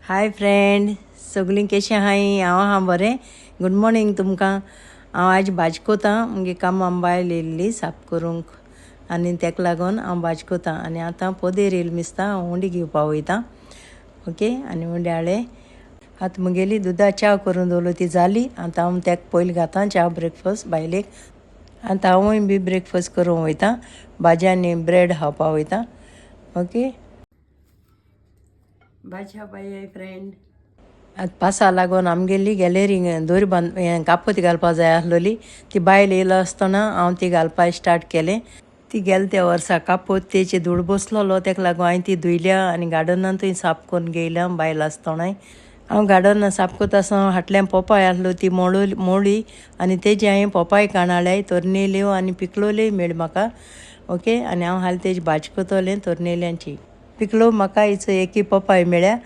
Hi friend, सगळीं कशीं आहाय? हांव आहा बरें. गूड मॉर्निंग तुमकां. हांव आयज भाजी कोतां. मुगे कामां बायल येयल्ली साफ करूंक आनी तेका लागून हांव भाजी कोतां. आनी आतां पोदेर येयली मिसता, हांव उंडी घेवपा वयतां. ओके, आनी उंडी हाडलें. आतां मुगेली दुदा च्या करून दवरली ती जाली. आतां हांव तेका पयलीं घातां च्या ब्रेकफास्ट बायलेक. आतां हांवूय बी ब्रेकफास्ट करूंक वयतां. भाजी आनी ब्रेड खावपा वयतां. ओके, भाजी खावपाय फ्रेंड. आतां पावसा लागून आमगेली गॅलरींग दोरी बांद कापोती घालपा जाय आसलोली. ती बायल येयलो आसतना हांव ती घालपा स्टार्ट केलें. ती गेले त्या वर्सा कापोत तेचे धूळ बसलोलो, तेका लागून हांवें ती धुयल्या आनी गार्डनांतूय साफ करून घेयल्या बायल आसतनाय. हांव गार्डन साफ करता आसतना फाटल्यान पोपाय आसलो, ती मोळ्ळी आनी तेजी हांवें पोपाय काणाले, तोरनेल्यो आनी पिकलोल्योय मेळ्ळी म्हाका. ओके, आनी हांव हालीं तेजी भाजी कोतोलें तोरनेल्यांची. पिकलो म्हाका हिचो एक पोपाय मेळ्ळ्या.